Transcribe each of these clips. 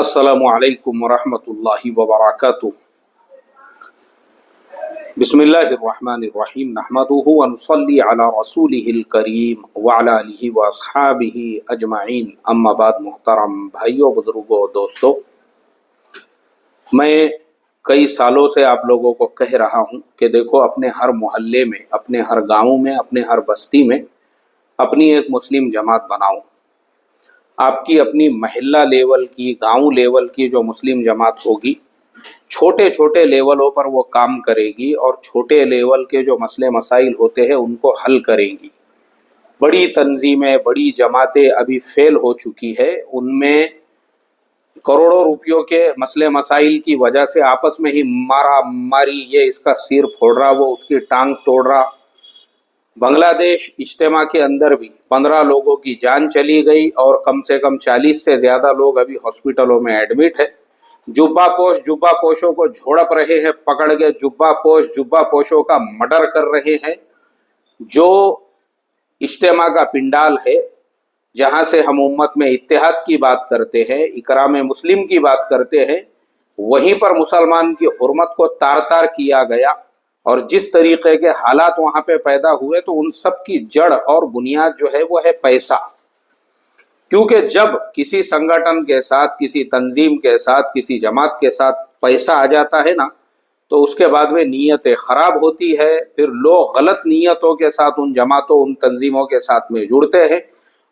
السلام علیکم ورحمۃ اللہ وبرکاتہ۔ بسم اللہ الرحمن الرحیم، نحمدہ ونصلی علی رسولہ الکریم وعلی آلہ واصحابہ اجمعین، اما بعد۔ محترم بھائیوں، بزرگوں، دوستوں، میں کئی سالوں سے آپ لوگوں کو کہہ رہا ہوں کہ دیکھو، اپنے ہر محلے میں، اپنے ہر گاؤں میں، اپنے ہر بستی میں اپنی ایک مسلم جماعت بناؤ۔ آپ کی اپنی محلہ لیول کی، گاؤں لیول کی جو مسلم جماعت ہوگی، چھوٹے چھوٹے لیولوں پر وہ کام کرے گی اور چھوٹے لیول کے جو مسئلے مسائل ہوتے ہیں ان کو حل کرے گی۔ بڑی تنظیمیں، بڑی جماعتیں ابھی فیل ہو چکی ہے، ان میں کروڑوں روپیوں کے مسئلے مسائل کی وجہ سے آپس میں ہی مارا ماری، یہ اس کا سر پھوڑ رہا، وہ اس کی ٹانگ توڑ رہا۔ بنگلہ دیش اجتماع کے اندر بھی 15 لوگوں کی جان چلی گئی اور کم سے کم 40 سے زیادہ لوگ ابھی ہاسپٹلوں میں ایڈمٹ ہے۔ جبہ پوشوں کو جھوڑپ رہے ہیں، پکڑ کے جبہ پوشوں کا مرڈر کر رہے ہیں۔ جو اجتماع کا پنڈال ہے، جہاں سے ہم امت میں اتحاد کی بات کرتے ہیں، اکرام مسلم کی بات کرتے ہیں، وہیں پر مسلمان کی حرمت کو تار تار کیا گیا، اور جس طریقے کے حالات وہاں پہ پیدا ہوئے، تو ان سب کی جڑ اور بنیاد جو ہے وہ ہے پیسہ۔ کیونکہ جب کسی سنگٹن کے ساتھ، کسی تنظیم کے ساتھ، کسی جماعت کے ساتھ پیسہ آ جاتا ہے نا، تو اس کے بعد میں نیتیں خراب ہوتی ہے، پھر لوگ غلط نیتوں کے ساتھ ان جماعتوں، ان تنظیموں کے ساتھ میں جڑتے ہیں،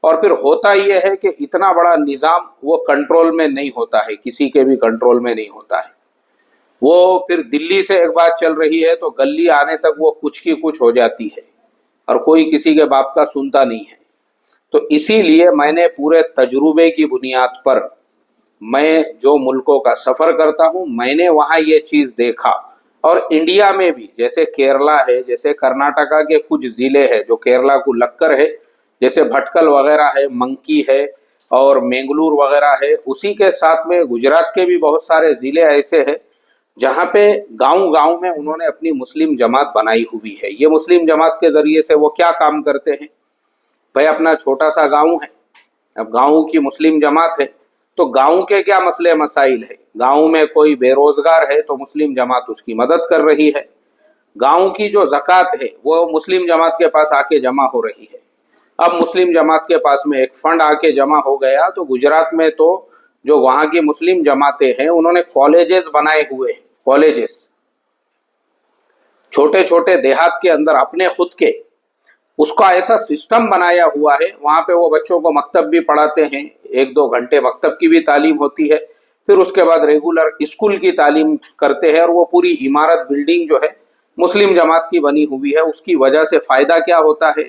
اور پھر ہوتا یہ ہے کہ اتنا بڑا نظام وہ کنٹرول میں نہیں ہوتا ہے، کسی کے بھی کنٹرول میں نہیں ہوتا ہے۔ وہ پھر دلی سے ایک بات چل رہی ہے تو گلی آنے تک وہ کچھ کی کچھ ہو جاتی ہے، اور کوئی کسی کے باپ کا سنتا نہیں ہے۔ تو اسی لیے میں نے پورے تجربے کی بنیاد پر، میں جو ملکوں کا سفر کرتا ہوں، میں نے وہاں یہ چیز دیکھا۔ اور انڈیا میں بھی جیسے کیرلا ہے، جیسے کرناٹکا کے کچھ ضلع ہے جو کیرلا کو لگ کر ہے، جیسے بھٹکل وغیرہ ہے، منکی ہے اور مینگلور وغیرہ ہے، اسی کے ساتھ میں گجرات کے بھی بہت سارے ضلع ایسے ہیں جہاں پہ گاؤں گاؤں میں انہوں نے اپنی مسلم جماعت بنائی ہوئی ہے۔ یہ مسلم جماعت کے ذریعے سے وہ کیا کام کرتے ہیں؟ بھائی، اپنا چھوٹا سا گاؤں ہے، اب گاؤں کی مسلم جماعت ہے، تو گاؤں کے کیا مسئلے مسائل ہے؟ گاؤں میں کوئی بے روزگار ہے تو مسلم جماعت اس کی مدد کر رہی ہے۔ گاؤں کی جو زکوٰۃ ہے وہ مسلم جماعت کے پاس آ کے جمع ہو رہی ہے۔ اب مسلم جماعت کے پاس میں ایک فنڈ آ کے جمع ہو گیا، تو گجرات میں تو جو وہاں کی مسلم جماعتیں ہیں انہوں نے کالجز بنائے ہوئے ہیں، کالجز چھوٹے چھوٹے دیہات کے اندر اپنے خود کے، اس کا ایسا سسٹم بنایا ہوا ہے۔ وہاں پہ وہ بچوں کو مکتب بھی پڑھاتے ہیں، 1-2 گھنٹے مکتب کی بھی تعلیم ہوتی ہے، پھر اس کے بعد ریگولر اسکول کی تعلیم کرتے ہیں، اور وہ پوری عمارت، بلڈنگ جو ہے مسلم جماعت کی بنی ہوئی ہے۔ اس کی وجہ سے فائدہ کیا ہوتا ہے؟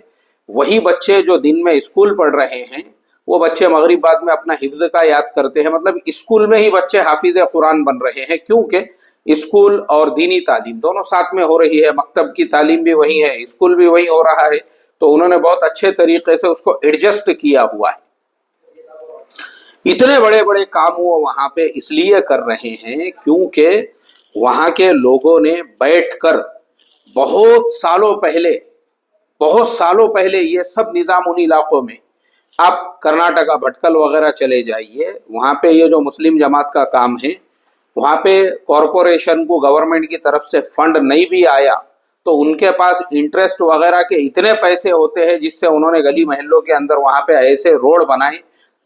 وہی بچے جو دن میں اسکول پڑھ رہے ہیں، وہ بچے مغرب بعد میں اپنا حفظ کا یاد کرتے ہیں، مطلب اسکول میں ہی بچے حافظ قرآن بن رہے ہیں، کیونکہ اسکول اور دینی تعلیم دونوں ساتھ میں ہو رہی ہے، مکتب کی تعلیم بھی وہی ہے، اسکول بھی وہی ہو رہا ہے، تو انہوں نے بہت اچھے طریقے سے اس کو ایڈجسٹ کیا ہوا ہے۔ اتنے بڑے بڑے کام وہ وہاں پہ اس لیے کر رہے ہیں کیونکہ وہاں کے لوگوں نے بیٹھ کر بہت سالوں پہلے یہ سب نظام ان علاقوں میں، آپ کرناٹکا بھٹکل وغیرہ چلے جائیے، وہاں پہ یہ جو مسلم جماعت کا کام ہے، وہاں پہ کارپوریشن کو گورنمنٹ کی طرف سے فنڈ نہیں بھی آیا تو ان کے پاس انٹرسٹ وغیرہ کے اتنے پیسے ہوتے ہیں، جس سے انہوں نے گلی محلوں کے اندر وہاں پہ ایسے روڈ بنائے،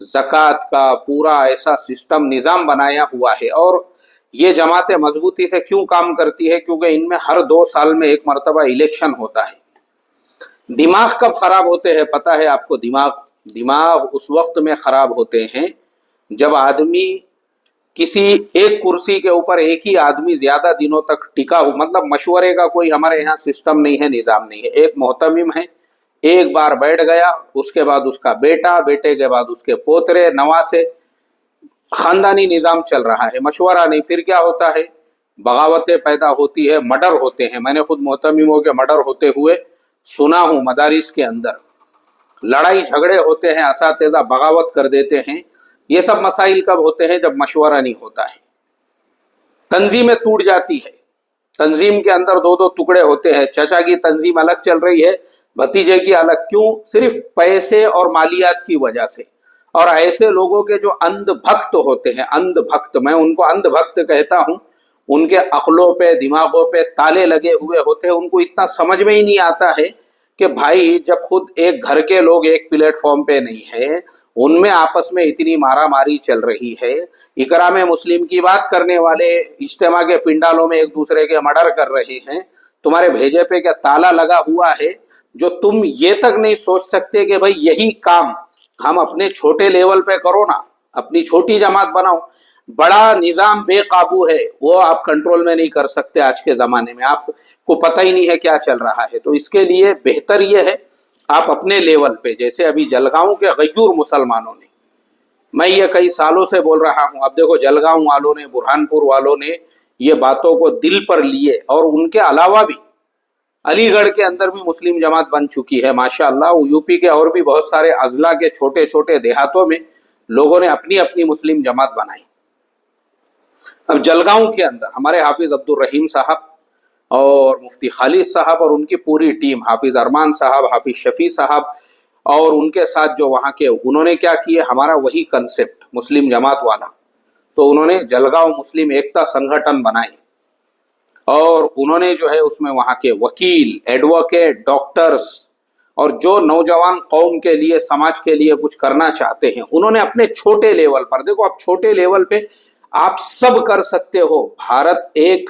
زکوٰۃ کا پورا ایسا سسٹم، نظام بنایا ہوا ہے۔ اور یہ جماعتیں مضبوطی سے کیوں کام کرتی ہے؟ کیونکہ ان میں ہر 2 سال میں ایک مرتبہ الیکشن ہوتا ہے۔ دماغ کب خراب ہوتے ہیں پتہ ہے آپ کو؟ دماغ اس وقت میں خراب ہوتے ہیں جب آدمی کسی ایک کرسی کے اوپر ایک ہی آدمی زیادہ دنوں تک ٹکا ہو، مطلب مشورے کا کوئی ہمارے یہاں سسٹم نہیں ہے، نظام نہیں ہے۔ ایک محتمم ہے، ایک بار بیٹھ گیا، اس کے بعد اس کا بیٹا، بیٹے کے بعد اس کے پوترے، نواسے، خاندانی نظام چل رہا ہے، مشورہ نہیں۔ پھر کیا ہوتا ہے؟ بغاوتیں پیدا ہوتی ہے، مرڈر ہوتے ہیں۔ میں نے خود محتمموں کے مرڈر ہوتے ہوئے سنا ہوں، مدارس کے اندر لڑائی جھگڑے ہوتے ہیں، اساتذہ بغاوت کر دیتے ہیں۔ یہ سب مسائل کب ہوتے ہیں؟ جب مشورہ نہیں ہوتا ہے، تنظیمیں ٹوٹ جاتی ہے، تنظیم کے اندر 2 ٹکڑے ہوتے ہیں، چچا کی تنظیم الگ چل رہی ہے، بھتیجے کی الگ، کیوں؟ صرف پیسے اور مالیات کی وجہ سے۔ اور ایسے لوگوں کے جو اندھ بھکت ہوتے ہیں، اندھ بھکت، میں ان کو اندھ بھکت کہتا ہوں، ان کے عقلوں پہ دماغوں پہ تالے لگے ہوئے ہوتے ہیں، ان کو اتنا سمجھ میں ہی نہیں آتا ہے کہ بھائی جب خود ایک گھر کے لوگ ایک پلیٹ فارم پہ نہیں ہیں، ان میں آپس میں اتنی مارا ماری چل رہی ہے، اکرام مسلم کی بات کرنے والے اجتماع کے پنڈالوں میں ایک دوسرے کے مرڈر کر رہے ہیں، تمہارے بھیجے پہ کیا تالا لگا ہوا ہے جو تم یہ تک نہیں سوچ سکتے کہ بھائی یہی کام ہم اپنے چھوٹے لیول پہ کرو نا، اپنی چھوٹی جماعت بناؤ۔ بڑا نظام بے قابو ہے، وہ آپ کنٹرول میں نہیں کر سکتے آج کے زمانے میں، آپ کو پتہ ہی نہیں ہے کیا چل رہا ہے۔ تو اس کے لیے بہتر یہ ہے آپ اپنے لیول پہ، جیسے ابھی جلگاؤں کے غیور مسلمانوں نے، میں یہ کئی سالوں سے بول رہا ہوں، اب دیکھو جلگاؤں والوں نے، برہان پور والوں نے یہ باتوں کو دل پر لیے، اور ان کے علاوہ بھی علی گڑھ کے اندر بھی مسلم جماعت بن چکی ہے ماشاءاللہ، یو پی کے اور بھی بہت سارے اضلاع کے چھوٹے چھوٹے دیہاتوں میں لوگوں نے اپنی اپنی مسلم جماعت بنائی۔ اب جلگاؤں کے اندر ہمارے حافظ عبد الرحیم صاحب اور مفتی خالد صاحب اور ان کی پوری ٹیم، حافظ ارمان صاحب، حافظ شفیع صاحب اور ان کے ساتھ جو وہاں کے، انہوں نے کیا کیے، ہمارا وہی کنسپٹ مسلم جماعت والا، تو انہوں نے جلگاؤں مسلم ایکتا سنگھٹن بنائے، اور انہوں نے جو ہے اس میں وہاں کے وکیل، ایڈوکیٹ، ڈاکٹرز اور جو نوجوان قوم کے لیے، سماج کے لیے کچھ کرنا چاہتے ہیں، انہوں نے اپنے چھوٹے لیول پر، دیکھو اب چھوٹے لیول پہ آپ سب کر سکتے ہو۔ بھارت ایک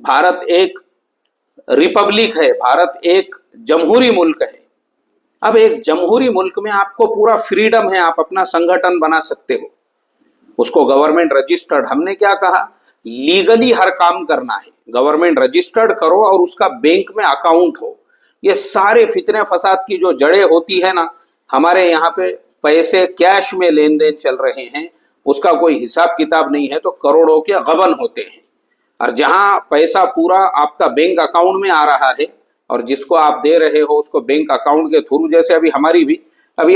بھارت ایک ریپبلک ہے، بھارت ایک جمہوری ملک ہے۔ اب ایک جمہوری ملک میں آپ کو پورا فریڈم ہے، آپ اپنا سنگھٹن بنا سکتے ہو، اس کو گورنمنٹ رجسٹرڈ، ہم نے کیا کہا، لیگلی ہر کام کرنا ہے، گورنمنٹ رجسٹرڈ کرو اور اس کا بینک میں اکاؤنٹ ہو۔ یہ سارے فتنے فساد کی جو جڑیں ہوتی ہے نا، ہمارے یہاں پہ پیسے کیش میں لین دین چل رہے ہیں، اس کا کوئی حساب کتاب نہیں ہے، تو کروڑوں کے غبن ہوتے ہیں۔ اور جہاں پیسہ پورا آپ کا بینک اکاؤنٹ میں آ رہا ہے، اور جس کو آپ دے رہے ہو اس کو بینک اکاؤنٹ کے تھرو، جیسے ابھی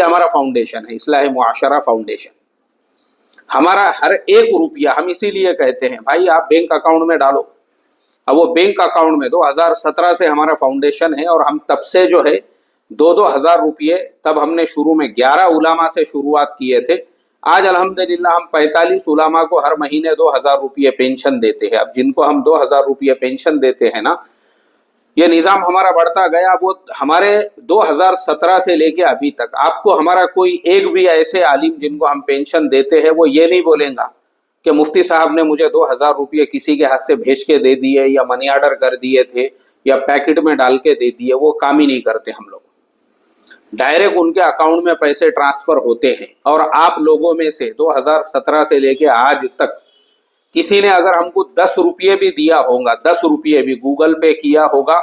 ہمارا فاؤنڈیشن ہے اصلاح معاشرہ فاؤنڈیشن، ہمارا ہر ایک روپیہ ہم اسی لیے کہتے ہیں بھائی آپ بینک اکاؤنٹ میں ڈالو۔ اب وہ بینک اکاؤنٹ میں 2017 سے ہمارا فاؤنڈیشن ہے، اور ہم تب سے جو ہے 2,000 روپیے، تب ہم نے شروع میں 11 علماء سے شروعات کیے تھے، آج الحمدللہ ہم 45 علماء کو ہر مہینے 2,000 روپیے پینشن دیتے ہیں۔ اب جن کو ہم 2,000 روپیے پینشن دیتے ہیں نا، یہ نظام ہمارا بڑھتا گیا، وہ ہمارے 2017 سے لے کے ابھی تک آپ کو ہمارا کوئی ایک بھی ایسے عالم جن کو ہم پینشن دیتے ہیں وہ یہ نہیں بولیں گا کہ مفتی صاحب نے مجھے 2,000 روپیے کسی کے ہاتھ سے بھیج کے دے دیے، یا منی آرڈر کر دیے تھے، یا پیکٹ میں ڈال کے دے دیے، وہ کام ہی نہیں کرتے ہم لوگ، ڈائریکٹ ان کے اکاؤنٹ میں پیسے ٹرانسفر ہوتے ہیں۔ اور آپ لوگوں میں سے 2017 سے لے کے آج تک کسی نے اگر ہم کو 10 روپیے بھی دیا ہوگا، 10 روپیے بھی گوگل پے کیا ہوگا،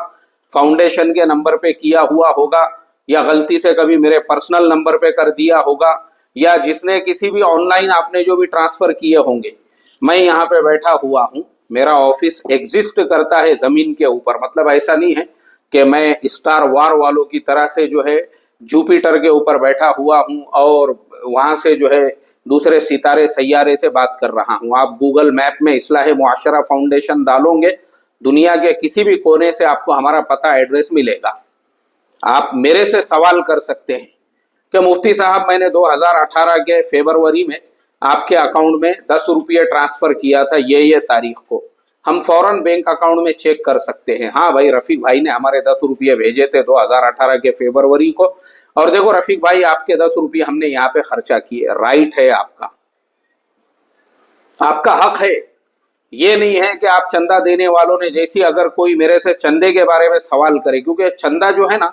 فاؤنڈیشن کے نمبر پہ کیا ہوا ہوگا، یا غلطی سے کبھی میرے پرسنل نمبر پہ کر دیا ہوگا، یا جس نے کسی بھی آن لائن آپ نے جو بھی ٹرانسفر کیے ہوں گے، میں یہاں پہ بیٹھا ہوا ہوں، میرا آفس ایگزسٹ کرتا ہے زمین کے اوپر، مطلب ایسا نہیں ہے کہ میں اسٹار وار والوں کی طرح سے جو ہے جوپیٹر کے اوپر بیٹھا ہوا ہوں اور وہاں سے جو ہے دوسرے ستارے سیارے سے بات کر رہا ہوں۔ آپ گوگل میپ میں اصلاح معاشرہ فاؤنڈیشن ڈالو گے، دنیا کے کسی بھی کونے سے آپ کو ہمارا پتہ ایڈریس ملے گا۔ آپ میرے سے سوال کر سکتے ہیں کہ مفتی صاحب میں نے 2018 کے فیبروری میں آپ کے اکاؤنٹ میں 10 روپیے ٹرانسفر کیا تھا یہ تاریخ کو، ہم فوراً بینک اکاؤنٹ میں چیک کر سکتے ہیں، ہاں بھائی رفیق بھائی نے ہمارے 10 روپیے بھیجے تھے 2018 کے فیبروری کو، اور دیکھو رفیق بھائی آپ کے 10 روپیے ہم نے یہاں پہ خرچہ کیے، رائٹ ہے آپ کا حق ہے۔ یہ نہیں ہے کہ آپ چندہ دینے والوں نے، جیسی اگر کوئی میرے سے چندے کے بارے میں سوال کرے، کیونکہ چندہ جو ہے نا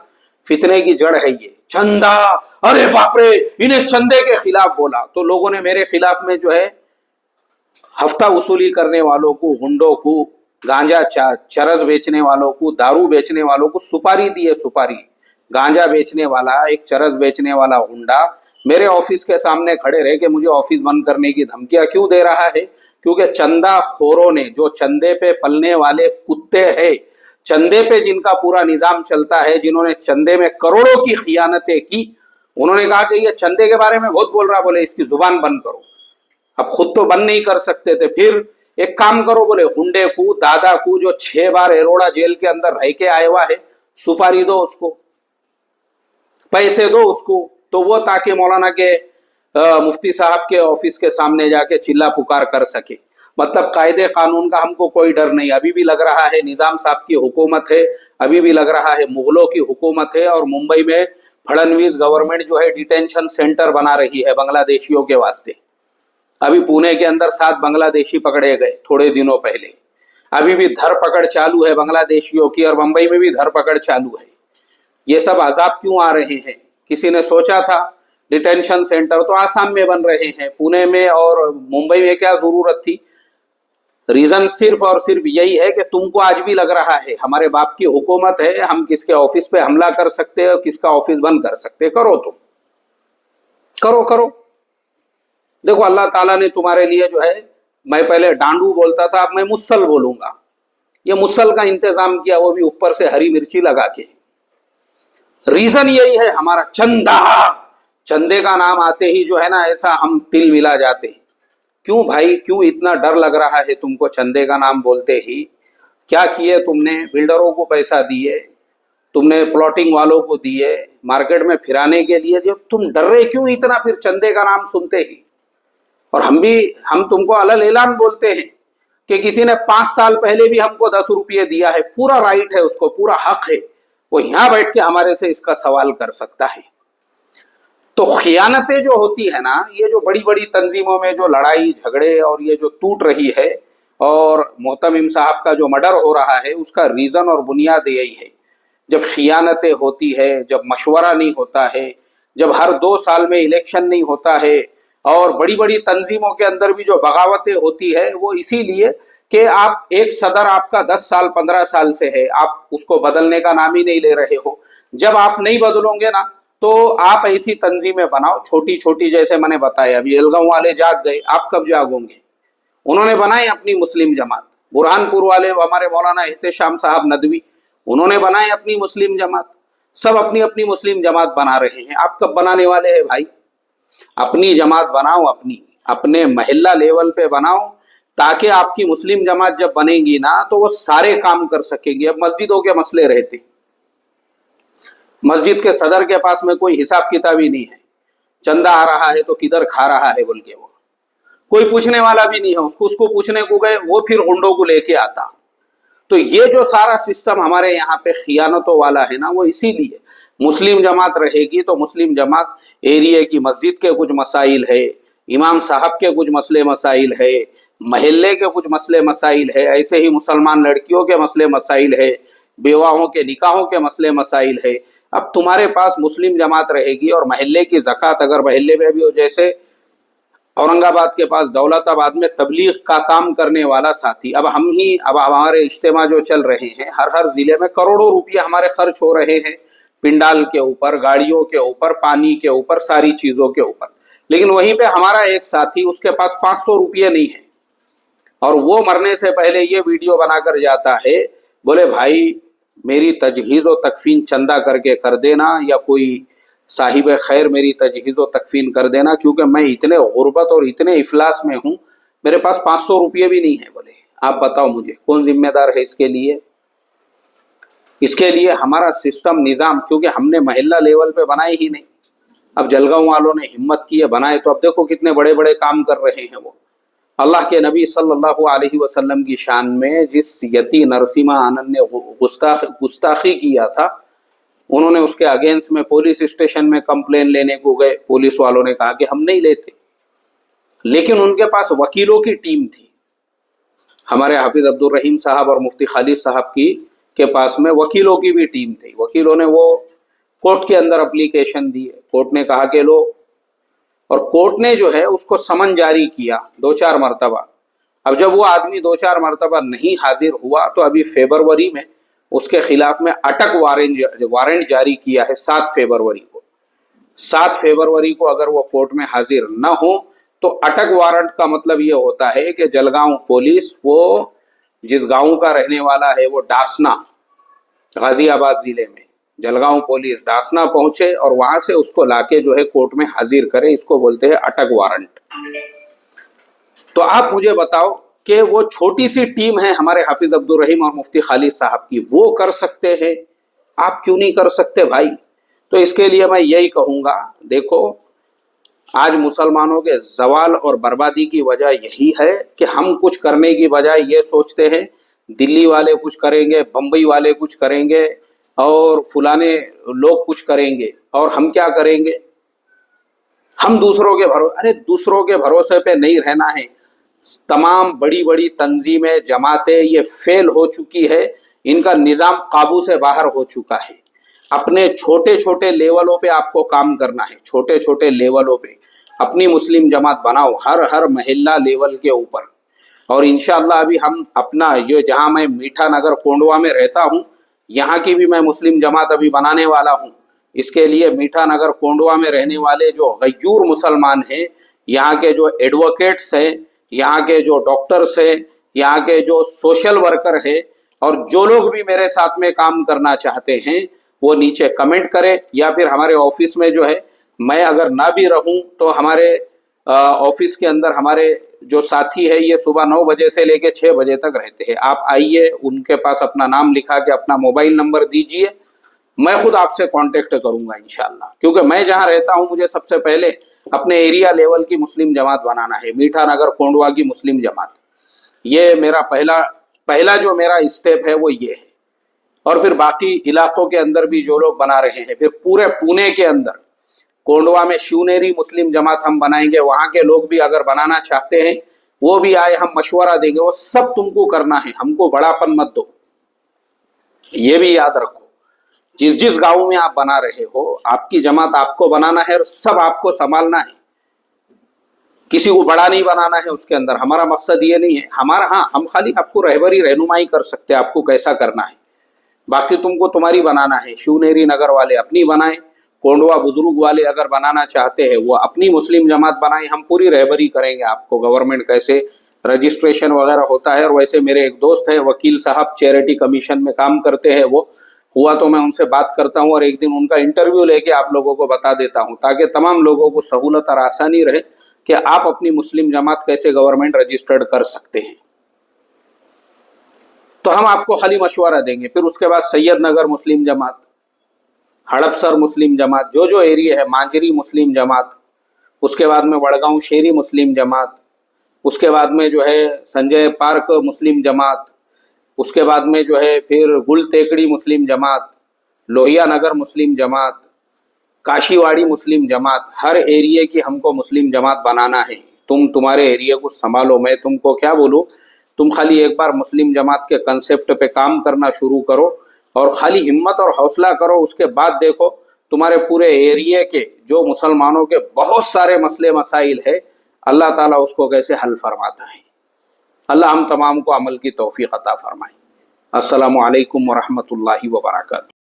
فتنے کی جڑ ہے، یہ چندہ، ارے باپ رے انہیں چندے کے خلاف بولا، تو لوگوں نے میرے خلاف میں جو ہے ہفتہ وصولی کرنے والوں کو، گنڈوں کو، گانجا چرس بیچنے والوں کو، دارو بیچنے والوں کو سپاری دی ہے، سپاری، گانجا بیچنے والا، ایک چرس بیچنے والا گنڈا میرے آفس کے سامنے کھڑے رہے کہ مجھے آفس بند کرنے کی دھمکیاں کیوں دے رہا ہے؟ کیونکہ چندہ خوروں نے، جو چندے پہ پلنے والے کتے ہیں، چندے پہ جن کا پورا نظام چلتا ہے، جنہوں نے چندے میں کروڑوں کی خیانتیں کی، انہوں نے کہا کہ یہ چندے کے بارے میں بہت بول رہا، بولے اس کی زبان بند کرو۔ اب خود تو بند نہیں کر سکتے تھے، پھر ایک کام کرو، بولے ہنڈے کو، دادا کو جو 6 بار ایروڑا جیل کے اندر رہ کے آئے ہوا ہے، سپاری دو اس کو، پیسے دو اس کو، تو وہ تاکہ مولانا کے مفتی صاحب کے آفس کے سامنے جا کے چلا پکار کر سکے. مطلب قاعدے قانون کا ہم کو کوئی ڈر نہیں. ابھی بھی لگ رہا ہے نظام صاحب کی حکومت ہے, ابھی بھی لگ رہا ہے مغلوں کی حکومت ہے, اور ممبئی میں پھڑنویس گورنمنٹ جو ہے ڈیٹینشن سینٹر بنا رہی ہے بنگلہ دیشیوں کے واسطے. ابھی پونے کے اندر 7 بنگلہ دیشی پکڑے گئے تھوڑے دنوں پہلے. ابھی بھی دھر پکڑ چالو ہے بنگلہ دیشیوں کی, اور ممبئی میں بھی دھر پکڑ چالو ہے. یہ سب عذاب کیوں آ رہے ہیں؟ کسی نے سوچا تھا ڈیٹینشن سینٹر تو آسام میں بن رہے ہیں, پونے میں اور ممبئی میں کیا ضرورت تھی؟ ریزن صرف اور صرف یہی ہے کہ تم کو آج بھی لگ رہا ہے ہمارے باپ کی حکومت ہے, ہم کس کے آفس پہ حملہ کر سکتے اور کس کا آفس بند کر سکتے. کرو, تم کرو. دیکھو اللہ تعالیٰ نے تمہارے لیے جو ہے, میں پہلے ڈانڈو بولتا تھا, اب میں مسل بولوں گا, یہ مسل کا انتظام کیا, وہ بھی اوپر سے ہری مرچی لگا کے. ریزن یہی ہے ہمارا چندے کا نام آتے ہی جو ہے نا ایسا ہم تل ملا جاتے. کیوں بھائی, کیوں اتنا ڈر لگ رہا ہے تم کو چندے کا نام بولتے ہی؟ کیا کیے تم نے؟ بلڈروں کو پیسہ دیے, تم نے پلاٹنگ والوں کو دیے مارکیٹ میں پھرانے کے لیے, جو تم ڈر رہے کیوں اتنا پھر چندے کا نام سنتے ہی؟ اور ہم تم کو علل اعلان بولتے ہیں کہ کسی نے 5 سال پہلے بھی ہم کو 10 روپے دیا ہے, پورا رائٹ ہے اس کو, پورا حق ہے, وہ یہاں بیٹھ کے ہمارے سے اس کا سوال کر سکتا ہے. تو خیانتیں جو ہوتی ہے نا, یہ جو بڑی بڑی تنظیموں میں جو لڑائی جھگڑے اور یہ جو ٹوٹ رہی ہے, اور محتمم صاحب کا جو مرڈر ہو رہا ہے, اس کا ریزن اور بنیاد یہی ہے. جب خیانتیں ہوتی ہے, جب مشورہ نہیں ہوتا ہے, جب ہر 2 سال میں الیکشن نہیں ہوتا ہے, اور بڑی بڑی تنظیموں کے اندر بھی جو بغاوتیں ہوتی ہے, وہ اسی لیے کہ آپ ایک صدر آپ کا 10 سال 15 سال سے ہے, آپ اس کو بدلنے کا نام ہی نہیں لے رہے ہو. جب آپ نہیں بدلو گے نا تو آپ ایسی تنظیمیں بناؤ چھوٹی چھوٹی, جیسے میں نے بتایا ابھی الگاؤں والے جاگ گئے, آپ کب جاگو گے؟ انہوں نے بنائے اپنی مسلم جماعت. برہان پور والے ہمارے مولانا احتشام صاحب ندوی, انہوں نے بنائے اپنی مسلم جماعت. سب اپنی اپنی مسلم جماعت بنا رہے ہیں. آپ کب بنانے والے ہیں بھائی؟ اپنی جماعت بناؤ, اپنے محلہ لیول پہ بناؤ, تاکہ آپ کی مسلم جماعت جب بنے گی نا تو وہ سارے کام کر سکے گی. اب مسجدوں کے مسئلے رہتے, مسجد کے صدر کے پاس میں کوئی حساب کتاب ہی نہیں ہے, چندہ آ رہا ہے تو کدھر کھا رہا ہے بول کے, وہ کوئی پوچھنے والا بھی نہیں ہے. اس کو پوچھنے کو گئے, وہ پھر گنڈوں کو لے کے آتا. تو یہ جو سارا سسٹم ہمارے یہاں پہ خیانتوں والا ہے نا, وہ اسی لیے مسلم جماعت رہے گی تو مسلم جماعت ایریے کی مسجد کے کچھ مسائل ہے, امام صاحب کے کچھ مسئلے مسائل ہے, محلے کے کچھ مسئلے مسائل ہے, ایسے ہی مسلمان لڑکیوں کے مسئلے مسائل ہے, بیواہوں کے نکاحوں کے مسئلے مسائل ہے. اب تمہارے پاس مسلم جماعت رہے گی, اور محلے کی زکوٰۃ اگر محلے میں بھی ہو, جیسے اورنگ آباد کے پاس دولت آباد میں تبلیغ کا کام کرنے والا ساتھی, اب ہمارے اجتماع جو چل رہے ہیں, ہر ضلع میں کروڑوں روپیہ ہمارے خرچ ہو رہے ہیں, پنڈال کے اوپر, گاڑیوں کے اوپر, پانی کے اوپر, ساری چیزوں کے اوپر. لیکن وہیں پہ ہمارا ایک ساتھی, اس کے پاس 500 روپیہ نہیں ہے, اور وہ مرنے سے پہلے یہ ویڈیو بنا کر جاتا ہے, بولے بھائی میری تجہیز و تکفین چندہ کر کے کر دینا, یا کوئی صاحب خیر میری تجہیز و تکفین کر دینا, کیونکہ میں اتنے غربت اور اتنے افلاس میں ہوں, میرے پاس 500 روپیہ بھی نہیں ہے. بولے آپ بتاؤ مجھے کون ذمہ دار ہے اس کے لیے؟ اس کے لیے ہمارا سسٹم نظام, کیونکہ ہم نے محلہ لیول پہ بنائے ہی نہیں. اب جلگاؤں والوں نے ہمت کی ہے, بنائے, تو اب دیکھو کتنے بڑے بڑے کام کر رہے ہیں. وہ اللہ کے نبی صلی اللہ علیہ وسلم کی شان میں جس یتی نرسمہ آنند نے گستاخی کیا تھا, انہوں نے اس کے اگینسٹ میں پولیس اسٹیشن میں کمپلین لینے کو گئے. پولیس والوں نے کہا کہ ہم نہیں لیتے, لیکن ان کے پاس وکیلوں کی ٹیم تھی. ہمارے حافظ عبد الرحیم صاحب اور مفتی خالد صاحب کے پاس میں وکیلوں کی بھی ٹیم تھی. وکیلوں نے وہ کورٹ کے اندر اپلیکیشن دی, کورٹ نے کہا کہ لو, اور کورٹ نے جو ہے اس کو سمن جاری کیا 2-4 مرتبہ. اب جب وہ آدمی 2-4 مرتبہ نہیں حاضر ہوا تو ابھی فیبروری میں اس کے خلاف میں اٹک وارنٹ جاری کیا ہے 7 فیبروری کو. 7 فیبروری کو اگر وہ کورٹ میں حاضر نہ ہو تو اٹک وارنٹ کا مطلب یہ ہوتا ہے کہ جلگاؤں پولیس, وہ جس گاؤں کا رہنے والا ہے, وہ ڈاسنا غازی آباد ضلع میں, جلگاؤں پولیس ڈاسنا پہنچے اور وہاں سے اس کو لا کے جو ہے کورٹ میں حاضر کرے. اس کو بولتے ہیں اٹک وارنٹ. تو آپ مجھے بتاؤ کہ وہ چھوٹی سی ٹیم ہے ہمارے حافظ عبد الرحیم اور مفتی خالد صاحب کی, وہ کر سکتے ہیں, آپ کیوں نہیں کر سکتے بھائی؟ تو اس کے لیے میں یہی کہوں گا، دیکھو آج مسلمانوں کے زوال اور بربادی کی وجہ یہی ہے کہ ہم کچھ کرنے کی بجائے یہ سوچتے ہیں دلی والے کچھ کریں گے، بمبئی والے کچھ کریں گے، اور فلانے لوگ کچھ کریں گے، اور ہم کیا کریں گے؟ ہم دوسروں کے بھروسے پہ نہیں رہنا ہے۔ تمام بڑی بڑی تنظیمیں، جماعتیں یہ فیل ہو چکی ہے، ان کا نظام قابو سے باہر ہو چکا ہے۔ اپنے چھوٹے چھوٹے لیولوں پہ آپ کو کام کرنا ہے، چھوٹے چھوٹے لیولوں پہ اپنی مسلم جماعت بناؤ، ہر محلہ لیول کے اوپر۔ اور انشاءاللہ ابھی ہم اپنا یہ جہاں میں میٹھا نگر کونڈوا میں رہتا ہوں، یہاں کی بھی میں مسلم جماعت ابھی بنانے والا ہوں۔ اس کے لیے میٹھا نگر کونڈوا میں رہنے والے جو غیور مسلمان ہیں، یہاں کے جو ایڈوکیٹس ہیں، یہاں کے جو ڈاکٹرس ہیں، یہاں کے جو سوشل ورکر ہیں، اور جو لوگ بھی میرے ساتھ میں کام کرنا چاہتے ہیں وہ نیچے کمنٹ کرے، یا پھر ہمارے آفس میں جو ہے، میں اگر نہ بھی رہوں تو ہمارے آفس کے اندر ہمارے جو ساتھی ہے یہ صبح 9 بجے سے لے کے 6 بجے تک رہتے ہیں۔ آپ آئیے، ان کے پاس اپنا نام لکھا کے اپنا موبائل نمبر دیجئے، میں خود آپ سے کانٹیکٹ کروں گا انشاءاللہ، کیونکہ میں جہاں رہتا ہوں مجھے سب سے پہلے اپنے ایریا لیول کی مسلم جماعت بنانا ہے، میٹھا نگر کونڈوا کی مسلم جماعت۔ یہ میرا پہلا جو میرا اسٹیپ ہے وہ یہ ہے۔ اور پھر باقی علاقوں کے اندر بھی جو لوگ بنا رہے ہیں، پھر پورے پونے کے اندر کونڈوا میں شیونیری مسلم جماعت ہم بنائیں گے، وہاں کے لوگ بھی اگر بنانا چاہتے ہیں وہ بھی آئے، ہم مشورہ دیں گے۔ وہ سب تم کو کرنا ہے، ہم کو بڑا پن مت دو۔ یہ بھی یاد رکھو، جس گاؤں میں آپ بنا رہے ہو، آپ کی جماعت آپ کو بنانا ہے اور سب آپ کو سنبھالنا ہے، کسی کو بڑا نہیں بنانا ہے اس کے اندر۔ ہمارا مقصد یہ نہیں ہے، ہم خالی آپ کو رہنمائی کر سکتے ہیں، آپ کو کیسا کرنا ہے، باقی تم کو تمہاری بنانا ہے۔ شیونیری نگر والے اپنی بنائیں، کونڈوا بزرگ والے اگر بنانا چاہتے ہیں وہ اپنی مسلم جماعت بنائیں، ہم پوری رہبری کریں گے آپ کو، گورنمنٹ کیسے رجسٹریشن وغیرہ ہوتا ہے۔ اور ویسے میرے ایک دوست ہے وکیل صاحب، چیریٹی کمیشن میں کام کرتے ہیں، وہ ہوا تو میں ان سے بات کرتا ہوں اور ایک دن ان کا انٹرویو لے کے آپ لوگوں کو بتا دیتا ہوں، تاکہ تمام لوگوں کو سہولت اور آسانی رہے کہ آپ اپنی مسلم جماعت کیسے گورنمنٹ رجسٹرڈ کر سکتے ہیں۔ تو ہم آپ کو خالی مشورہ دیں گے۔ پھر اس کے بعد سید نگر مسلم جماعت، ہڑپسر مسلم جماعت، جو ایریا ہے، مانجری مسلم جماعت، اس کے بعد میں وڑگاؤں شیری مسلم جماعت، اس کے بعد میں جو ہے سنجے پارک مسلم جماعت، اس کے بعد میں جو ہے پھر گل تیکڑی مسلم جماعت، لوہیا نگر مسلم جماعت، کاشی واڑی مسلم جماعت۔ ہر ایریے کی ہم کو مسلم جماعت بنانا ہے۔ تمہارے ایریے کو سنبھالو، میں تم کو کیا بولوں، تم خالی ایک بار مسلم جماعت کے کنسپٹ پہ کام کرنا شروع کرو اور خالی ہمت اور حوصلہ کرو۔ اس کے بعد دیکھو تمہارے پورے ایریے کے جو مسلمانوں کے بہت سارے مسئلے مسائل ہے، اللہ تعالیٰ اس کو کیسے حل فرماتا ہے۔ اللہ ہم تمام کو عمل کی توفیق عطا فرمائے۔ السلام علیکم ورحمۃ اللہ وبرکاتہ۔